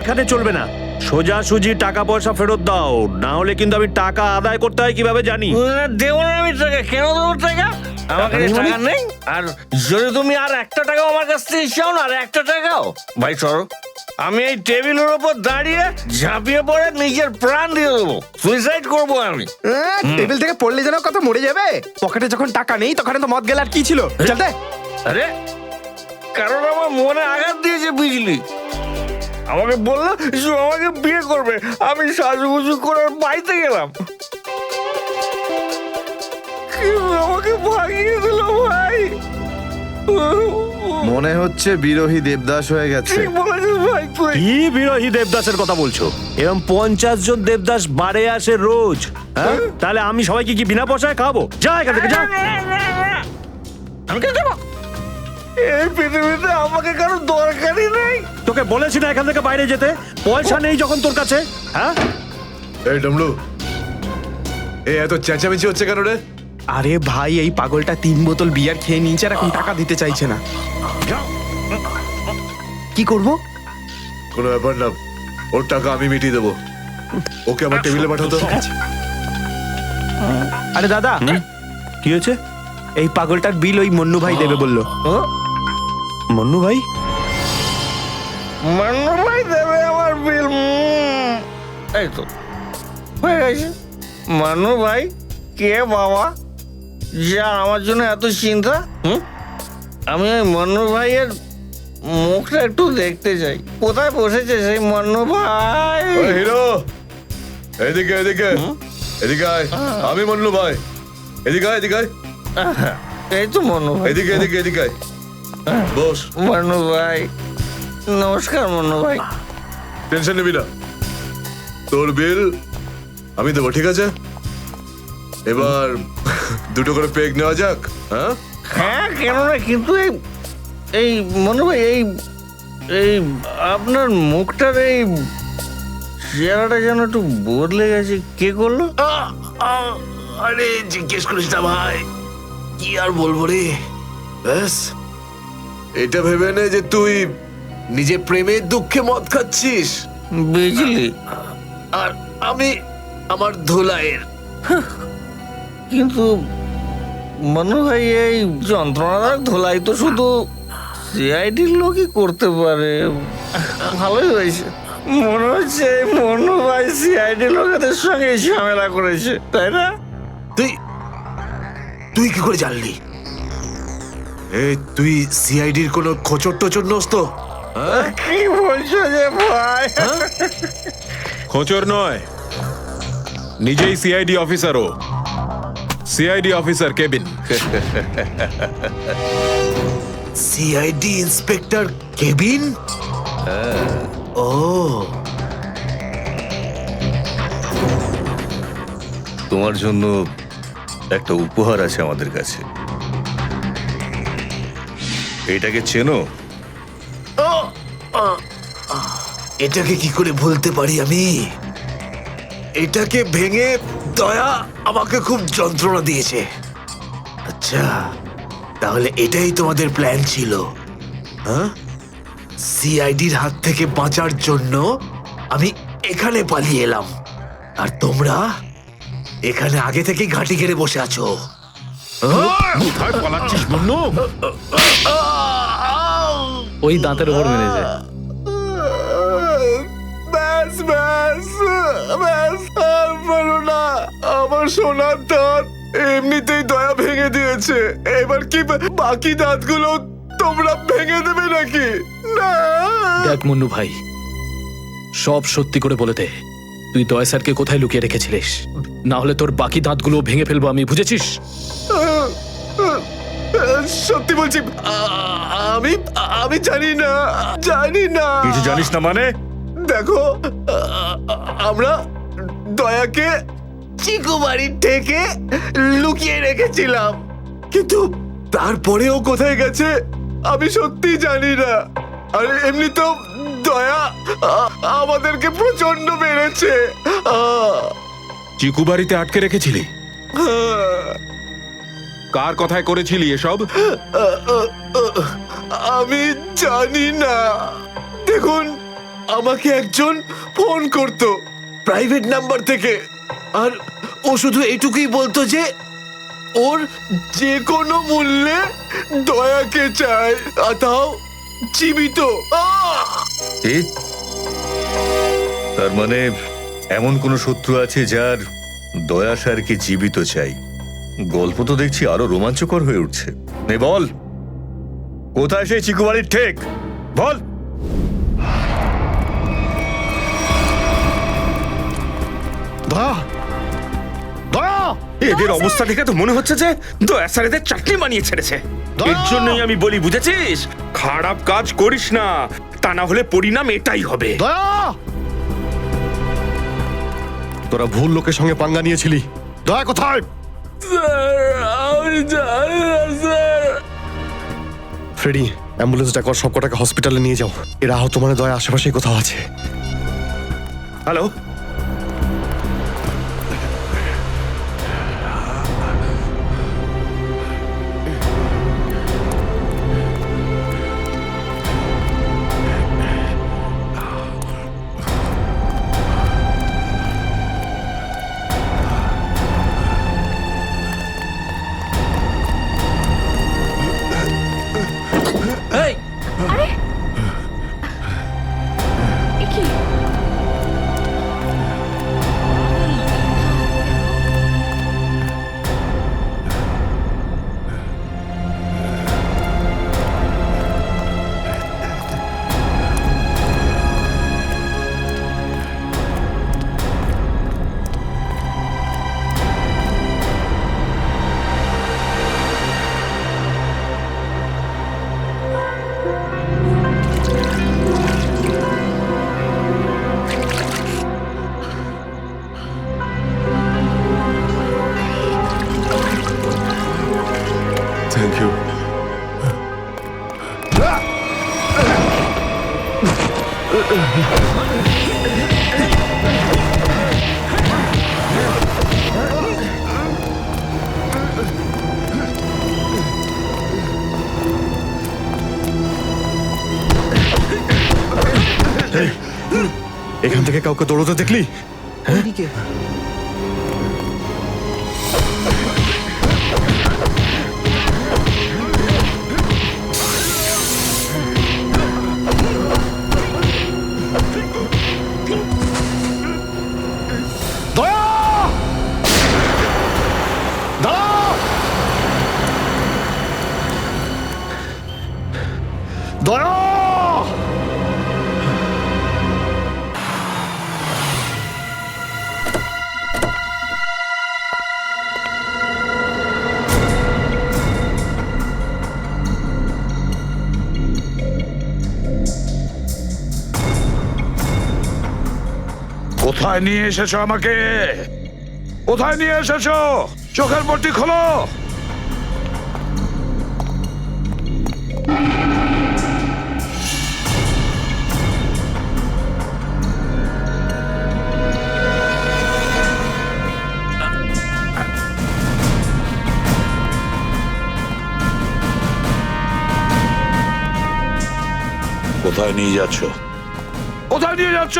এখানে চলবে না, সোজাসুজি টাকা পয়সা ফেরত দাও, না হলে কিন্তু আমি টাকা আদায় করতে হয় কিভাবে জানি। দেবো না আমি টাকা, কেন দেবো টাকা? আমার কাছে টাকা নেই। আর যদি তুমি আর একটা টাকাও আমার কাছ থেকে চাও না, আর একটা টাকাও, ভাই সরো, আমি এই টেবিলের ওপর দাঁড়িয়ে ঝাঁপিয়ে পড়ে নিজের প্রাণ দিয়ে দেবো, সুইসাইড করবো আমি। টেবিল থেকে পড়লে যেন কত মরে যাবে। পকেটে যখন টাকা নেই তখন তো মদ গেল আর কি ছিল। চলতে আরে কারণ আমার মনে আঘাত দিয়েছে বিজলি, আমাকে বললো যে আমাকে বিয়ে করবে, আমি সাজুগুজু করে বাড়িতে গেলাম, কিন্তু আমাকে ভাগিয়ে দিল ভাই। মনে হচ্ছে বিরোহী দেবদাস হয়ে গেছে। ঠিক বলেছিস ভাই তুই। কি বিরোহী দেবদাসের কথা বলছো? এরকম 50 জন দেবদাস বাড়ে আসে রোজ, হ্যাঁ? তাহলে আমি সবাইকে কি বিনা পয়সায় খাবো? যা এখান থেকে যা। আমি কেন যাবো? এই পৃথিবীতে আমাকে কারো দরকারই নেই। তোকে বলেছি না এখান থেকে বাইরে যেতে? পয়সা নেই যখন তোর কাছে, হ্যাঁ? এই ডমলু, এই এত চেঁচামেচি হচ্ছে কেন রে? আরে ভাই, এই পাগলটা 3 বোতল বিয়ার খেয়ে নিয়েছে আর এখন টাকা দিতে চাইছে না। কি করব? কোনো ব্যাপার না, ওর টাকা আমি মিটিয়ে দেবো। ওকে আমার টেবিলে পাঠাতো। আরে দাদা, কি হয়েছে? এই পাগলটার বিল ওই মন্নু ভাই দেবে বললো। মন্নু ভাই? মান্নু ভাই দেবে আমার বিল। এই তো হয়ে গেছে। মান্নু ভাই কে বাবা, যা আমার জন্য এত চিন্তা? আমি ওই মান্নু ভাইয়ের মুখটা একটু দেখতে চাই। কোথায় বসেছে সেই মান্নু ভাই? হিরো, এদিকে এদিকে এদিকে আয়। আমি মন্নু ভাই, এদিকে আয়, এদিকে আয়। এই তো মান্নু ভাই। এদিকে এদিকে এদিকে আয়, বস। মান্নু ভাই নমস্কার। মান্নু ভাই টেনশন নিবি না, তোর বিল আমি দেবো, ঠিক আছে? এবার দুটো করে পেগ নেওয়া যাক। হ্যাঁ হ্যাঁ, কেন না, কিন্তু এই মান্নু ভাই, এই আপনার মুখটার এই চেহারাটা যেন একটু বদলে গেছে। কে করলো? আরে জিজ্ঞেস করিস না ভাই, কি আর বলবো রে। ব্যাস, এটা ভেবে নে যে তুই নিজে প্রেমের দুঃখে মদ খাচ্ছিস, বিজলি, আর আমি আমার ধুলাইয়ের। কিন্তু মান্নু ভাই এই যন্ত্রণাদায়ক ধোলাই তো শুধু সিআইডির লোকই করতে পারে। ভালোই হয়েছে, মনে হচ্ছে এই মান্নু ভাই সিআইডি লোকেদের সঙ্গে ঝামেলা করেছে, তাই না? তুই কি করে জানলি? তুই সিআইডির কোনো খোঁচর টোচর নোস তো? কি বলছো যে ভাই? খোঁচর নয়, নিজেই সিআইডি অফিসার। ও CID officer cabin. CID inspector cabin? ও, তোমার জন্য একটা উপহার আছে আমাদের কাছে। এটাকে চেনো? এটাকে কি করে ভুলতে পারি আমি? এটাকে ভেঙে দয়া আমাকে খুব যন্ত্রণা দিয়েছে। আচ্ছা, তাহলে এটাই তোমাদের প্ল্যান ছিল, হ্যাঁ? সিআইডির হাত থেকে বাঁচার জন্য আমি এখানে পালিয়ে এলাম, আর তোমরা এখানে আগে থেকেই ঘাঁটি ঘেরে বসে আছো। কোথায় পালাচ্ছিস মন্নু? ওই দাঁতের ওপর মেরেছে। ব্যাস ব্যাস ব্যাস, আর পারো না। আমার সোনার দাঁত এমনিতেই দয়া ভেঙে দিয়েছে, এবার কি বাকি দাঁতগুলো তোমরা ভেঙে দেবে নাকি? না। দেখ মুন্নু ভাই, সব সত্যি করে বলে দে, তুই দয়া স্যারকে কোথায় লুকিয়ে রেখেছিলিস? না হলে তোর বাকি দাঁতগুলো ভেঙে ফেলবো আমি, বুঝেছিস? সত্যি বলছি, আমি জানি না, জানি না। কিছু জানিস না মানে? দেখো, আমরা দয়াকে চিকু বাড়ির থেকে লুকিয়ে রেখেছিলাম, কিন্তু তারপরেও কোথায় গেছে আমি সত্যি জানি না। আর এমনি তো দয়া আমাদেরকে প্রচন্ড মেরেছে। চিকু বাড়িতে আটকে রেখেছিলি? কার কথায় করেছিলি এসব? আমি জানি না। দেখুন, আমাকে একজন ফোন করতো প্রাইভেট নাম্বার থেকে, আর ও শুধু এটুকুই বলতো যে ওর যে কোনো মূল্যে দয়াকে চায়, আর তাও জীবিত। তার মানে এমন কোন শত্রু আছে যার দয়া স্যারকে জীবিত চাই? গল্প তো দেখছি আরো রোমাঞ্চকর হয়ে উঠছে। নে বল, কোথায় সেই চিকু বাড়ির ঠেক? বল। দয়া, দয়া, এদের অবস্থা দেখে তো মনে হচ্ছে যে দয়া স্যার এদের চাটনি বানিয়ে ছেড়েছে। এর জন্যই আমি বলি, বুঝেছিস, খারাপ কাজ করিস না, তা না হলে পরিণাম এটাই হবে। দয়া, তোরা ভুল লোকের সঙ্গে পাঙ্গা নিয়েছিলি। দয়া কোথায়? ফ্রেডি, অ্যাম্বুলেন্স ডাকো, সব কটাকে হসপিটালে নিয়ে যাও। এরা আহত মানে দয়া আশেপাশেই কোথাও আছে। হ্যালো, আরে এ কি? Thank you. এখান থেকে কাউকে দৌড়তে দেখলি? দয়া, দাঁড়াও, দয়া। কোথায় নিয়ে এসেছো আমাকে? কোথায় নিয়ে এসেছো? চোখের পট্টি খোলো। কোথায় নিয়ে যাচ্ছ? কোথায় নিয়ে যাচ্ছ?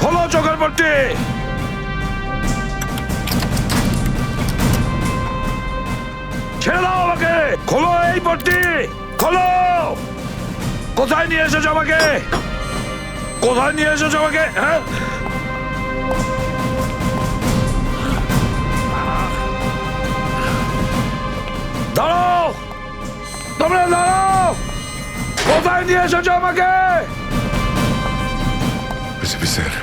খোলো চোখের পট্টি। ছেড়ে দাও আমাকে। খোলো এই পট্টি, খোলো। কোথায় নিয়ে এসেছো আমাকে? কোথায় নিয়ে এসেছো আমাকে? হ্যাঁ, দাঁড়াও, তোমরা দাঁড়াও। কোথায় নিয়ে এসেছো আমাকে? স্যার,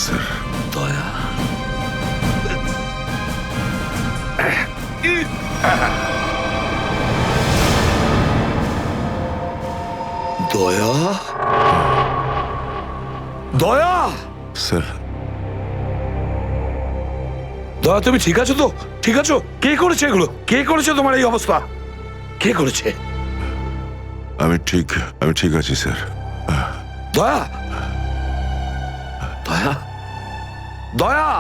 স্যার, দয়া, দয়া, দয়া। স্যার, দয়া, তুমি ঠিক আছো তো? ঠিক আছো? কে করেছে এগুলো? কে করেছে তোমার এই অবস্থা? কে করেছে? আমি ঠিক আছি স্যার। দয়া, দয়া, দয়া।